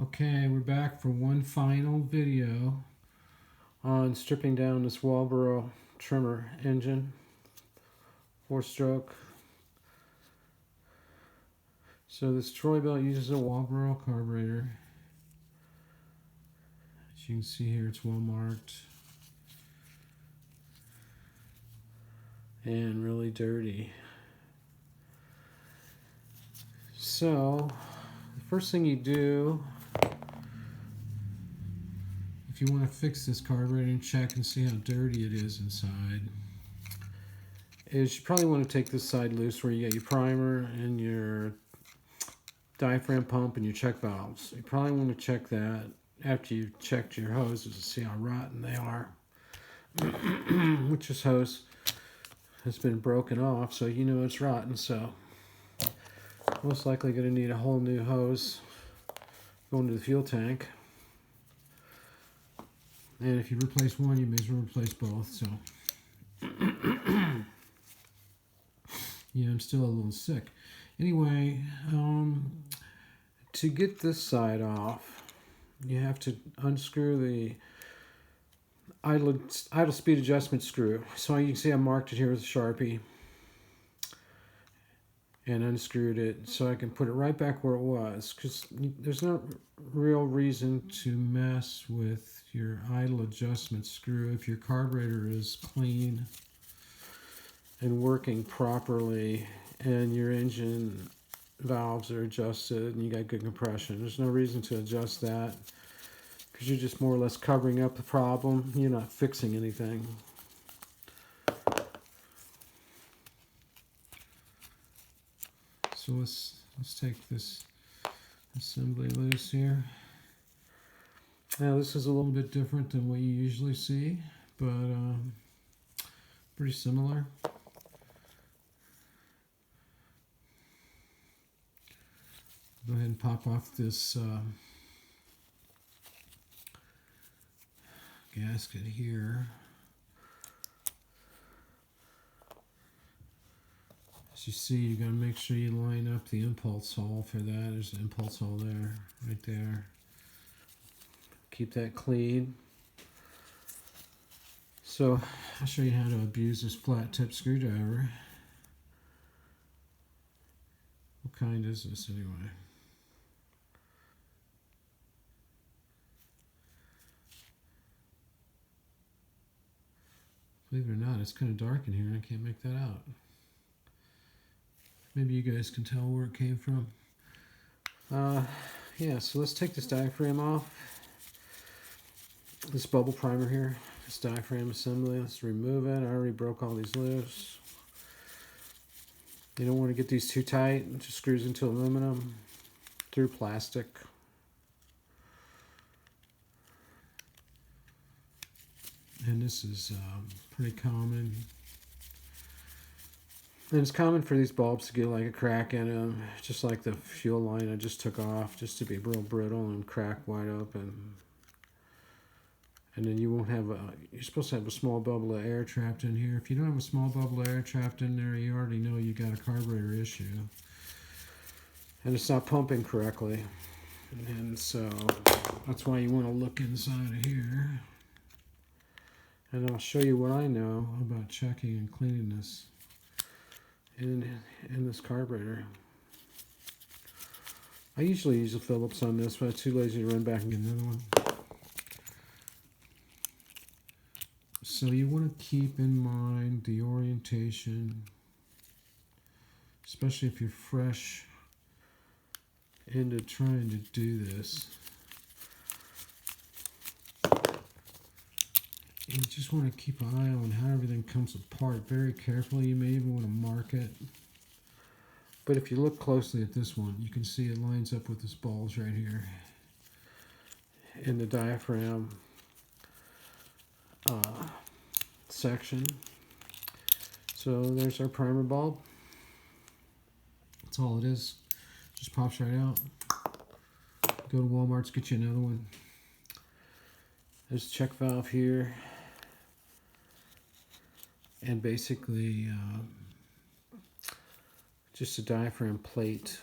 Okay, we're back for one final video on stripping down this Walbro trimmer engine, 4-stroke. So this Troy-Bilt uses a Walbro carburetor. As you can see here, it's well marked and really dirty. So the first thing you do, if you want to fix this carburetor and check and see how dirty it is inside, is you probably want to take this side loose where you got your primer and your diaphragm pump and your check valves. You probably want to check that after you've checked your hoses to see how rotten they are. Which this hose has been broken off, so you know it's rotten, so most likely going to need a whole new hose going to the fuel tank. And if you replace one, you may as well replace both. So yeah, I'm still a little sick. Anyway, to get this side off, you have to unscrew the idle speed adjustment screw. So you can see I marked it here with a Sharpie and unscrewed it so I can put it right back where it was, because there's no real reason to mess with your idle adjustment screw if your carburetor is clean and working properly and your engine valves are adjusted and you got good compression. There's no reason to adjust that, because you're just more or less covering up the problem. You're not fixing anything. So let's take this assembly loose here. Now this is a little bit different than what you usually see, but pretty similar. Go ahead and pop off this gasket here. As you see, you got to make sure you line up the impulse hole for that. There's an impulse hole there, right there. Keep that clean. So I'll show you how to abuse this flat tip screwdriver. What kind is this anyway? Believe it or not, it's kind of dark in here and I can't make that out. Maybe you guys can tell where it came from. Yeah, so let's take this diaphragm off. This bubble primer here, this diaphragm assembly, let's remove it. I already broke all these loose. You don't want to get these too tight. It just screws into aluminum through plastic. And this is pretty common. And it's common for these bulbs to get like a crack in them, just like the fuel line I just took off, just to be real brittle and crack wide open. And then you won't have you're supposed to have a small bubble of air trapped in here. If you don't have a small bubble of air trapped in there, you already know you got a carburetor issue. And it's not pumping correctly. And so that's why you want to look inside of here. And I'll show you what I know about checking and cleaning this in this carburetor. I usually use a Phillips on this, but I'm too lazy to run back and get another one. So you want to keep in mind the orientation, especially if you're fresh into trying to do this. You just want to keep an eye on how everything comes apart very carefully. You may even want to mark it. But if you look closely at this one, you can see it lines up with this bulge right here in the diaphragm section. So there's our primer bulb. That's all it is. Just pops right out. Go to Walmart's, get you another one. There's a check valve here. And basically just a diaphragm plate.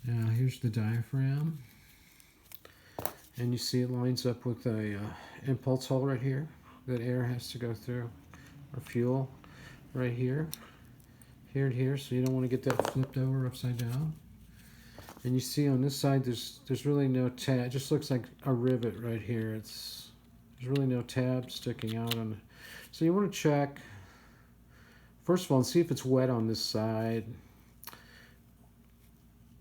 Now here's the diaphragm, and you see it lines up with a impulse hole right here that air has to go through, or fuel right here, here and here, so you don't want to get that flipped over upside down. And you see on this side there's really no tab. It just looks like a rivet right here. There's really no tab sticking out on it. So you want to check first of all and see if it's wet on this side,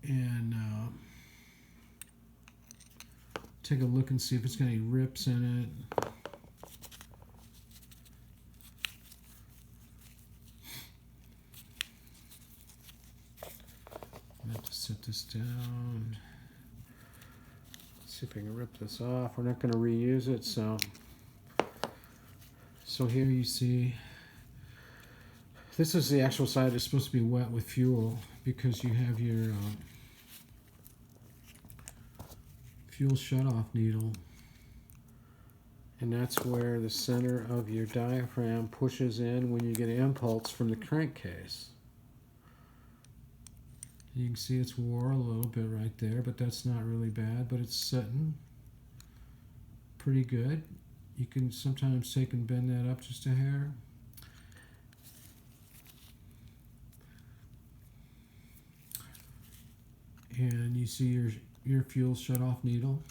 and take a look and see if it's got any rips in it. I have to set this down. Let's see if I can rip this off. We're not going to reuse it, so here you see this is the actual side that's supposed to be wet with fuel, because you have your fuel shutoff needle, and that's where the center of your diaphragm pushes in when you get an impulse from the crankcase. You can see it's wore a little bit right there, but that's not really bad, but it's setting pretty good. You can sometimes take and bend that up just a hair. And you see your fuel shut-off needle,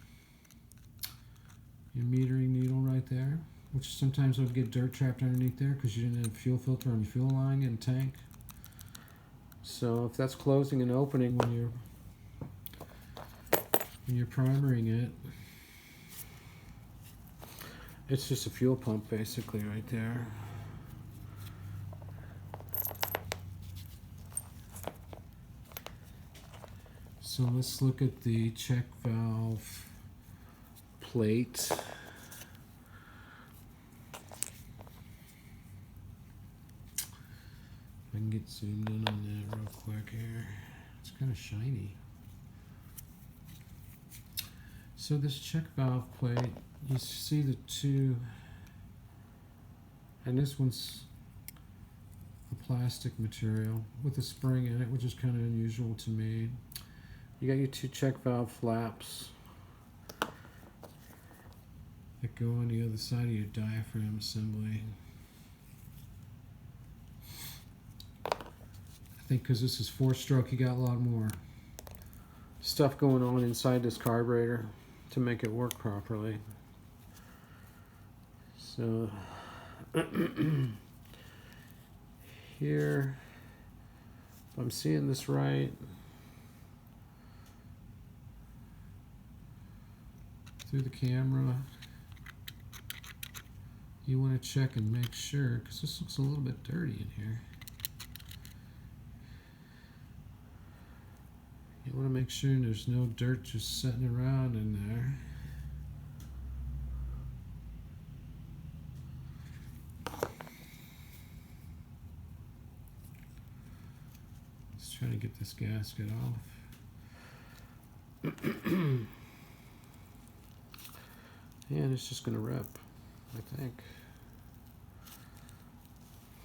your metering needle right there, which sometimes will get dirt trapped underneath there because you didn't have a fuel filter on your fuel line and tank. So if that's closing and opening when you're primering it, it's just a fuel pump basically right there. So let's look at the check valve plate. I can get zoomed in on that real quick here. It's kind of shiny. So this check valve plate, you see the two, and this one's a plastic material with a spring in it, which is kind of unusual to me. You got your two check valve flaps that go on the other side of your diaphragm assembly. I think because this is 4-stroke, you got a lot more stuff going on inside this carburetor to make it work properly. So here, if I'm seeing this right, through the camera, you want to check and make sure, because this looks a little bit dirty in here. You want to make sure there's no dirt just sitting around in there. Let's try to get this gasket off. And it's just going to rip, I think.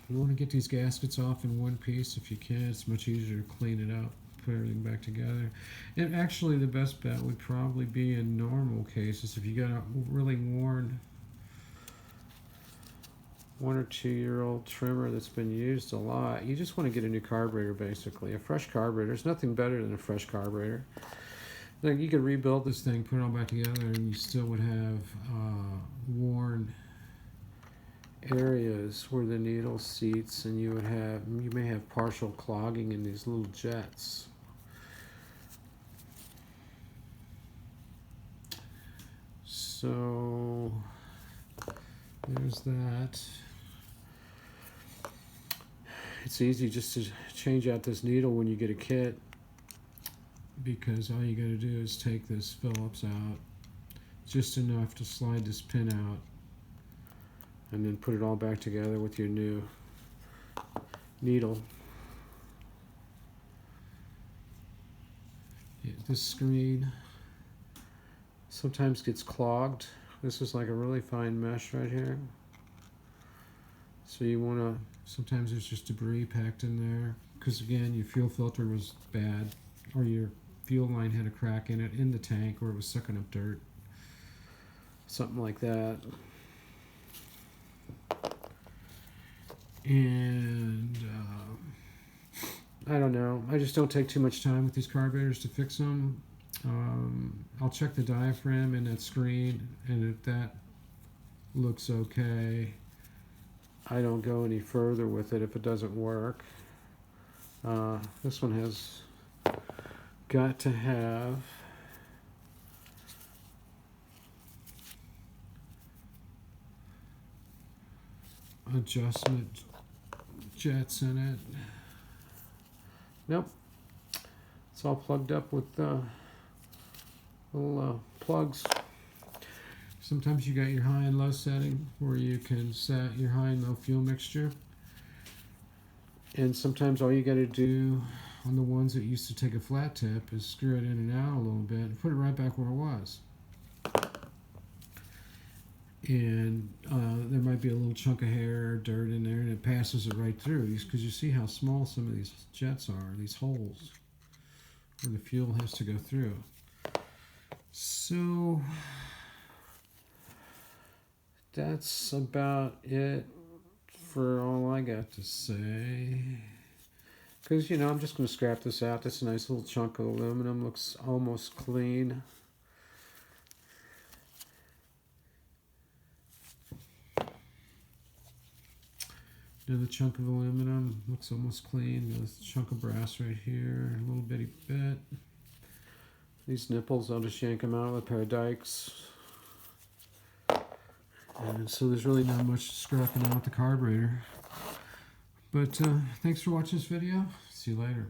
You want to get these gaskets off in one piece if you can. It's much easier to clean it up, put everything back together. And actually the best bet would probably be in normal cases. If you got a really worn 1 or 2 year old trimmer that's been used a lot, you just want to get a new carburetor basically. A fresh carburetor. There's nothing better than a fresh carburetor. Like you could rebuild this thing, put it all back together, and you still would have worn areas where the needle seats, and you may have partial clogging in these little jets. So there's that. It's easy just to change out this needle when you get a kit, because all you got to do is take this Phillips out, just enough to slide this pin out, and then put it all back together with your new needle. Yeah, this screen sometimes gets clogged. This is like a really fine mesh right here. So you want to, sometimes there's just debris packed in there, because again, your fuel filter was bad, or your fuel line had a crack in it in the tank, or it was sucking up dirt. Something like that. And I don't know. I just don't take too much time with these carburetors to fix them. I'll check the diaphragm in that screen, and if that looks okay, I don't go any further with it if it doesn't work. This one has got to have adjustment jets in it. Nope. It's all plugged up with little plugs. Sometimes you got your high and low setting where you can set your high and low fuel mixture. And sometimes all you got to do on the ones that used to take a flat tip is screw it in and out a little bit and put it right back where it was. And there might be a little chunk of hair or dirt in there, and it passes it right through. Because you see how small some of these jets are, these holes where the fuel has to go through. So that's about it for all I got to say. Because, you know, I'm just going to scrap this out. That's a nice little chunk of aluminum. Looks almost clean. Another chunk of aluminum, looks almost clean. Another chunk of brass right here, a little bitty bit. These nipples, I'll just yank them out with a pair of dikes. And so there's really not much scrapping out with the carburetor. But thanks for watching this video. See you later.